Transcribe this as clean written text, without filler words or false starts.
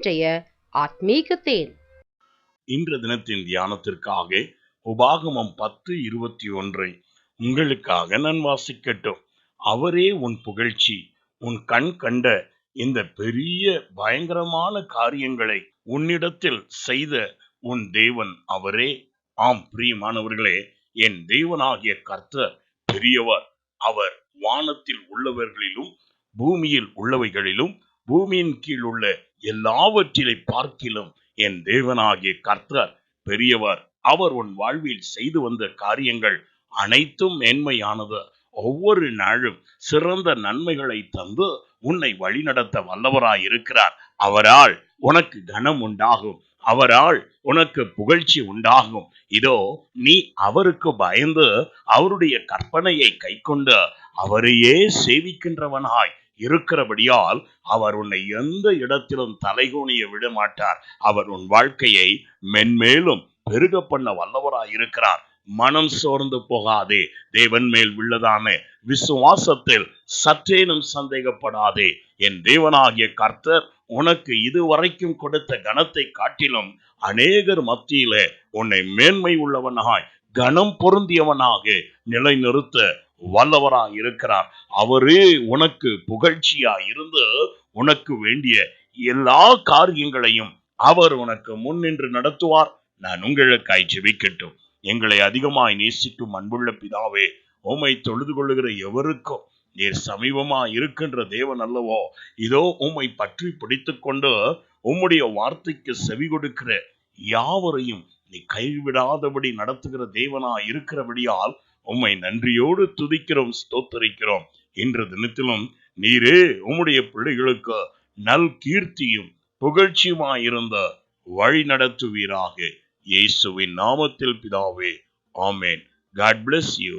இன்றைய ஆத்மீக தேன். இன்று தினத்தின் தியானத்திற்காக உபாகமம் 10:21 உங்களுக்காக நான் வாசிக்கட்டும். அவரே உன் புகழ்ச்சி, உன் கண் கண்ட இந்த பெரிய பயங்கரமான காரியங்களை உன்னிடத்தில் செய்த உன் தேவன் அவரே. ஆம் பிரியமானவர்களே, என் தேவனாகிய கர்த்தர் பெரியவர். அவர் வானத்தில் உள்ளவர்களிலும் பூமியில் உள்ளவைகளிலும் பூமியின் கீழ் உள்ள எல்லாவற்றிலை பார்க்கிலும் என் தேவனாகிய கர்த்தர் பெரியவர். அவர் உன் வாழ்வில் செய்து வந்த காரியங்கள் அனைத்தும் மேன்மையானது. ஒவ்வொரு நாளும் சிறந்த நன்மைகளை தந்து உன்னை வழிநடத்த வல்லவராய் இருக்கிறார். அவரால் உனக்கு கனம் உண்டாகும், அவரால் உனக்கு புகழ்ச்சி உண்டாகும். இதோ நீ அவருக்கு பயந்து அவருடைய கற்பனையை கைக்கொண்டு அவரையே சேவிக்கின்றவனாய் இருக்கிறபடியால் அவர் உன்னை எந்த இடத்திலும் தலைகுனிய விட மாட்டார். அவர் உன் வாழ்க்கையை மென்மேலும் பெருக பண்ண வல்லவராய் இருக்கிறார். மனம் சோர்ந்து போகாதே. தேவன் மேல் உள்ளதான விசுவாசத்தில் சற்றேனும் சந்தேகப்படாதே. என் தேவனாகிய கர்த்தர் உனக்கு இதுவரைக்கும் கொடுத்த கனத்தை காட்டிலும் அநேகர் மத்தியில உன்னை மேன்மை உள்ளவனாய் கனம் பொருந்தியவனாக நிலைநிறுத்த வல்லவராய் இருக்கிறார். அவரே உனக்கு புகழ்ச்சியாய் இருந்து உனக்கு வேண்டிய எல்லா காரியங்களையும் அவர் உனக்கு முன்னின்று நடத்துவார். நான் உங்களுக்காய் ஜெபிக்கட்டும். எங்களை அதிகமாய் நேசிக்கும் அன்புள்ள பிதாவே, உம்மை தொழுது கொள்ளுகிற எவருக்கும் நீர் சமீபமா இருக்கின்ற தேவன் அல்லவோ. இதோ உம்மை பற்றி பிடித்துக் கொண்டு உம்முடைய வார்த்தைக்கு செவி கொடுக்கிற யாவரையும் நீ கைவிடாதபடி நடத்துகிற தேவனா இருக்கிறபடியால் உம்மை நன்றியோடு துதிக்கிறோம், ஸ்தோத்தரிக்கிறோம். இன்று தினத்திலும் நீரே உம்முடைய பிள்ளைகளுக்கு நல் கீர்த்தியும் புகழ்ச்சியுமாயிருந்த வழி நடத்துவீராக. இயேசுவின் நாமத்தில் பிதாவே, ஆமென். God bless you.